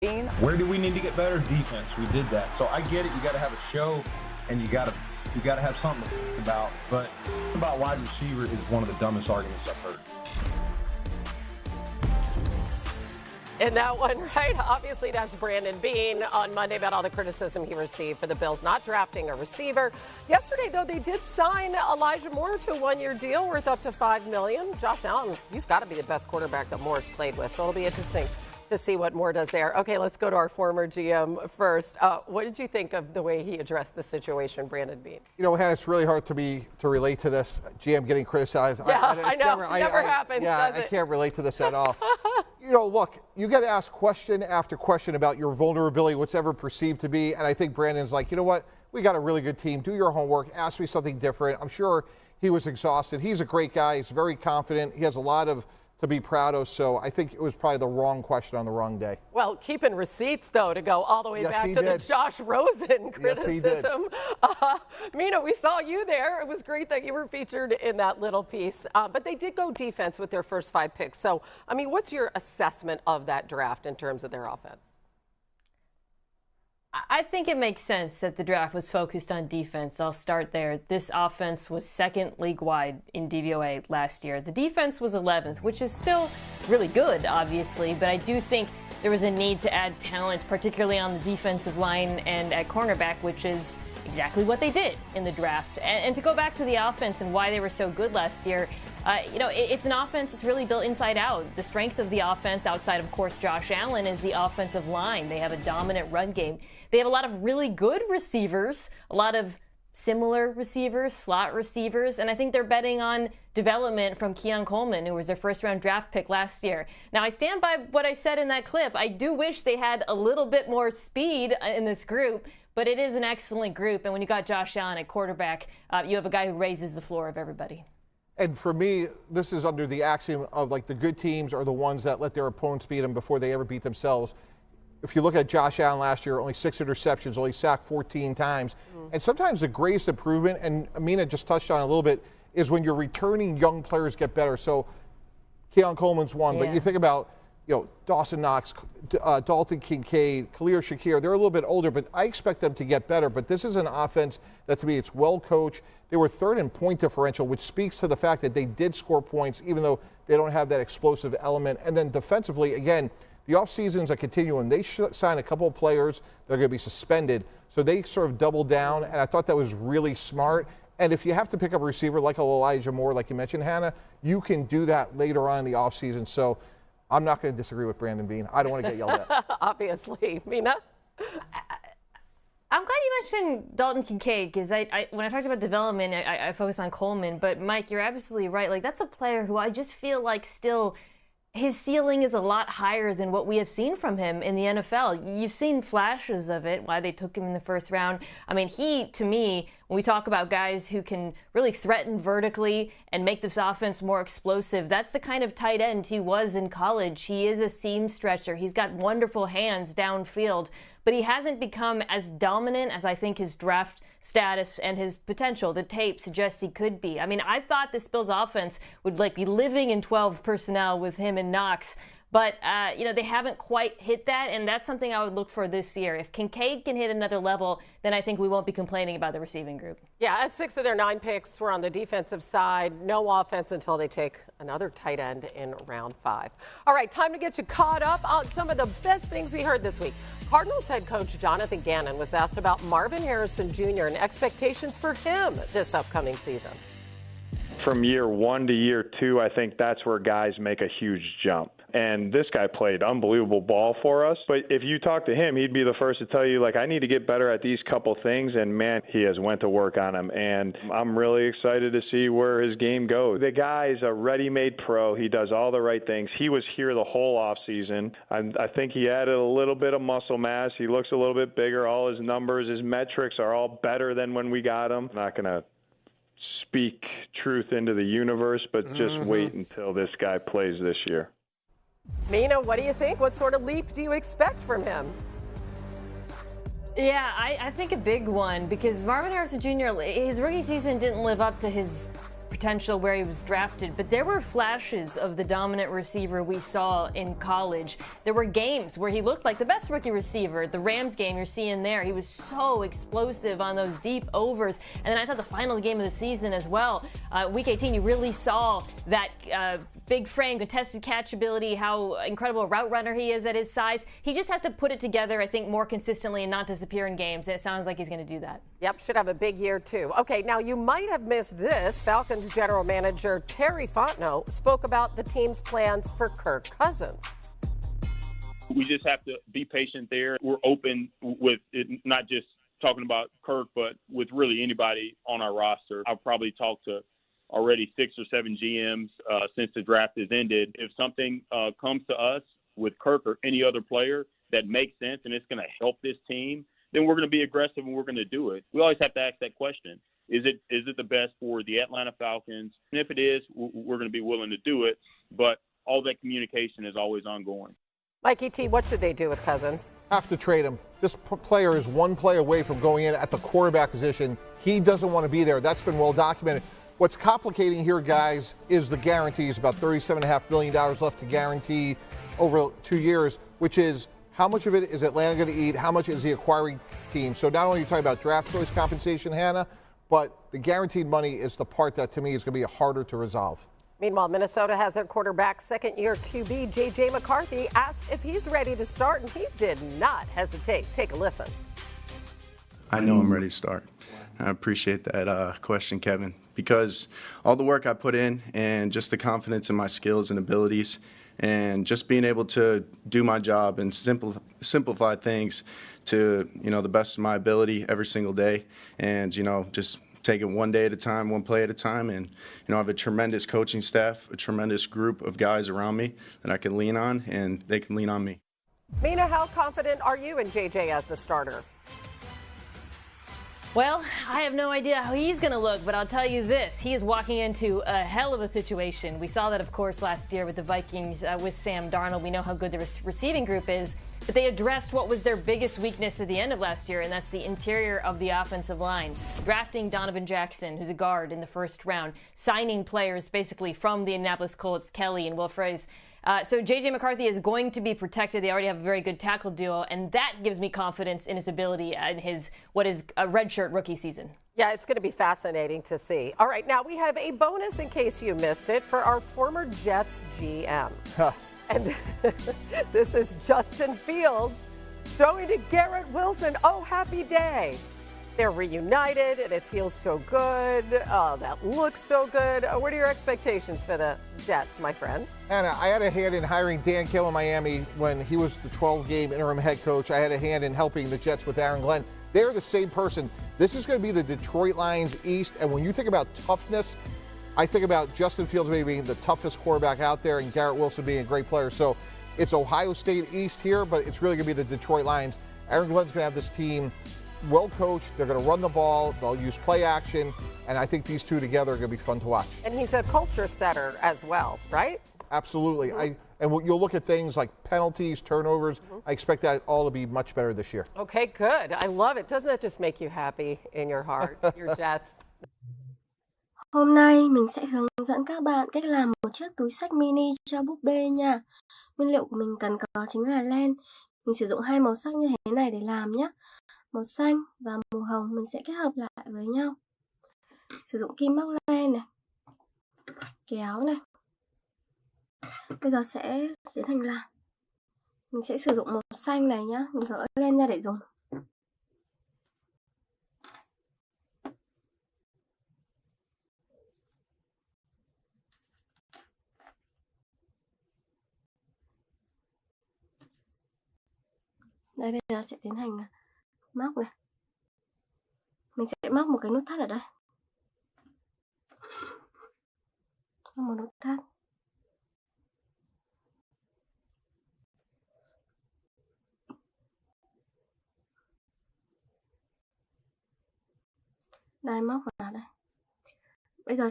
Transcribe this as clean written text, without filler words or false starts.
Beane. Where do we need to get better? Defense. We did that. So I get it. You got to have a show, and you got to have something to think about. But about wide receiver is one of the dumbest arguments I've heard. In that one, right? Obviously, that's Brandon Beane on Monday about all the criticism he received for the Bills not drafting a receiver. Yesterday, though, they did sign Elijah Moore to a one-year deal worth up to $5 million. Josh Allen, he's got to be the best quarterback that Moore's played with, so it'll be interesting to see what Moore does there. Okay, let's go to our former GM first. What did you think of the way he addressed the situation, Brandon Beane? You know, Hannah, it's really hard to relate to this. GM getting criticized. Yeah, I know. Never happens, does it? I can't relate to this at all. You know, look, you got to ask question after question about your vulnerability, what's ever perceived to be. And I think Brandon's like, you know what? We got a really good team. Do your homework. Ask me something different. I'm sure he was exhausted. He's a great guy. He's very confident. He has a lot to be proud of. So I think it was probably the wrong question on the wrong day. Well, keeping receipts, though, to go all the way back to the Josh Rosen criticism. Mina, we saw you there. It was great that you were featured in that little piece. But they did go defense with their first 5 picks. So, I mean, what's your assessment of that draft in terms of their offense? I think it makes sense that the draft was focused on defense. I'll start there. This offense was second league-wide in DVOA last year. The defense was 11th, which is still really good, obviously, but I do think there was a need to add talent, particularly on the defensive line and at cornerback, which is exactly what they did in the draft. And to go back to the offense and why they were so good last year, it's an offense that's really built inside out. The strength of the offense, outside of course Josh Allen, is the offensive line. They have a dominant run game. They have a lot of really good receivers, a lot of similar receivers, slot receivers, and I think they're betting on development from Keon Coleman, who was their first-round draft pick last year. Now, I stand by what I said in that clip. I do wish they had a little bit more speed in this group, but it is an excellent group, and when you got Josh Allen at quarterback, you have a guy who raises the floor of everybody. And for me, this is under the axiom of, like, the good teams are the ones that let their opponents beat them before they ever beat themselves. If you look at Josh Allen last year, only 6 interceptions, only sacked 14 times. And sometimes the greatest improvement, and Amina just touched on it a little bit, is when you're returning young players get better. So Keon Coleman's one, but you think about, Dawson Knox, Dalton Kincaid, Khalil Shakir, they're a little bit older, but I expect them to get better. But this is an offense that, to me, it's well coached. They were third in point differential, which speaks to the fact that they did score points, even though they don't have that explosive element. And then defensively, again, the offseason's a continuum. They signed a couple of players that are going to be suspended, so they sort of doubled down, and I thought that was really smart. And if you have to pick up a receiver like Elijah Moore, like you mentioned, Hannah, you can do that later on in the offseason. So I'm not going to disagree with Brandon Beane. I don't want to get yelled at. Obviously. Mina? I'm glad you mentioned Dalton Kincaid, because when I talked about development, I focused on Coleman. But, Mike, you're absolutely right. Like, that's a player who I just feel like still – his ceiling is a lot higher than what we have seen from him in the NFL. You've seen flashes of it, why they took him in the first round. I mean, to me, when we talk about guys who can really threaten vertically and make this offense more explosive, that's the kind of tight end he was in college. He is a seam stretcher. He's got wonderful hands downfield, but he hasn't become as dominant as I think his draft status and his potential, the tape suggests he could be. I mean, I thought this Bills offense would be living in 12 personnel with him and Knox, but they haven't quite hit that, and that's something I would look for this year. If Kincaid can hit another level, then I think we won't be complaining about the receiving group. Yeah, 6 of their 9 picks were on the defensive side. No offense until they take another tight end in round 5. All right, time to get you caught up on some of the best things we heard this week. Cardinals head coach Jonathan Gannon was asked about Marvin Harrison Jr. and expectations for him this upcoming season. From year 1 to year 2, I think that's where guys make a huge jump. And this guy played unbelievable ball for us. But if you talk to him, he'd be the first to tell you, I need to get better at these couple things. And, man, he has went to work on them. And I'm really excited to see where his game goes. The guy's a ready-made pro. He does all the right things. He was here the whole offseason. I think he added a little bit of muscle mass. He looks a little bit bigger. All his numbers, his metrics are all better than when we got him. I'm not going to speak truth into the universe, but just wait until this guy plays this year. Mina, what do you think? What sort of leap do you expect from him? Yeah, I think a big one, because Marvin Harrison Jr., his rookie season didn't live up to his potential where he was drafted, but there were flashes of the dominant receiver we saw in college. There were games where he looked like the best rookie receiver. The Rams game you're seeing there, he was so explosive on those deep overs. And then I thought the final game of the season as well, week 18, you really saw that big frame, contested catch ability, how incredible a route runner he is at his size. He just has to put it together, I think, more consistently and not disappear in games. And it sounds like he's going to do that. Yep, should have a big year, too. Okay, now you might have missed this. Falcons general manager Terry Fontenot spoke about the team's plans for Kirk Cousins. We just have to be patient there. We're open with it, not just talking about Kirk, but with really anybody on our roster. I've probably talked to already 6 or 7 GMs since the draft has ended. If something comes to us with Kirk or any other player that makes sense and it's going to help this team, then we're going to be aggressive and we're going to do it. We always have to ask that question. Is it the best for the Atlanta Falcons? And if it is, we're going to be willing to do it. But all that communication is always ongoing. Mikey T, what should they do with Cousins? Have to trade him. This player is one play away from going in at the quarterback position. He doesn't want to be there. That's been well documented. What's complicating here, guys, is the guarantees. About $37.5 million left to guarantee over 2 years, which is how much of it is Atlanta going to eat? How much is the acquiring team? So not only are you talking about draft choice compensation, Hannah, but the guaranteed money is the part that, to me, is going to be harder to resolve. Meanwhile, Minnesota has their quarterback, second-year QB JJ McCarthy, asked if he's ready to start, and he did not hesitate. Take a listen. I know I'm ready to start. I appreciate that question, Kevin, because all the work I put in and just the confidence in my skills and abilities and just being able to do my job and simplify things to, the best of my ability every single day and, just take it one day at a time, one play at a time. And, I have a tremendous coaching staff, a tremendous group of guys around me that I can lean on, and they can lean on me. Mina, how confident are you in JJ as the starter? Well, I have no idea how he's going to look, but I'll tell you this. He is walking into a hell of a situation. We saw that, of course, last year with the Vikings with Sam Darnold. We know how good the receiving group is, but they addressed what was their biggest weakness at the end of last year, and that's the interior of the offensive line. Drafting Donovan Jackson, who's a guard, in the first round, signing players basically from the Indianapolis Colts, Kelly and Will Fries. So J.J. McCarthy is going to be protected. They already have a very good tackle duo, and that gives me confidence in his ability in his what is a redshirt rookie season. Yeah, it's going to be fascinating to see. All right, now we have a bonus in case you missed it for our former Jets GM. And this is Justin Fields throwing to Garrett Wilson. Oh, happy day. They're reunited, and it feels so good. Oh, that looks so good. What are your expectations for the Jets, my friend? Hannah, I had a hand in hiring Dan Campbell in Miami when he was the 12-game interim head coach. I had a hand in helping the Jets with Aaron Glenn. They're the same person. This is going to be the Detroit Lions East, and when you think about toughness, I think about Justin Fields maybe being the toughest quarterback out there and Garrett Wilson being a great player. So it's Ohio State East here, but it's really going to be the Detroit Lions. Aaron Glenn's going to have this team well coached. They're going to run the ball. They'll use play action. And I think these two together are going to be fun to watch. And he's a culture setter as well, right? Absolutely. You'll look at things like penalties, turnovers. I expect that all to be much better this year. Okay, good. I love it. Doesn't that just make you happy in your heart, your Jets? Hôm nay mình sẽ hướng dẫn các bạn cách làm một chiếc túi xách mini cho búp bê nha. Nguyên liệu của mình cần có chính là len. Mình sử dụng hai màu sắc như thế này để làm nhé. Màu xanh và màu hồng mình sẽ kết hợp lại với nhau. Sử dụng kim móc len này, kéo này. Bây giờ sẽ tiến hành làm. Mình sẽ sử dụng màu xanh này nhá. Mình gỡ len ra để dùng. Đây, bây giờ sẽ tiến hành móc này. Mình sẽ móc một cái nút thắt ở đây. Móc một nút thắt. Đây, móc vào đây. Bây giờ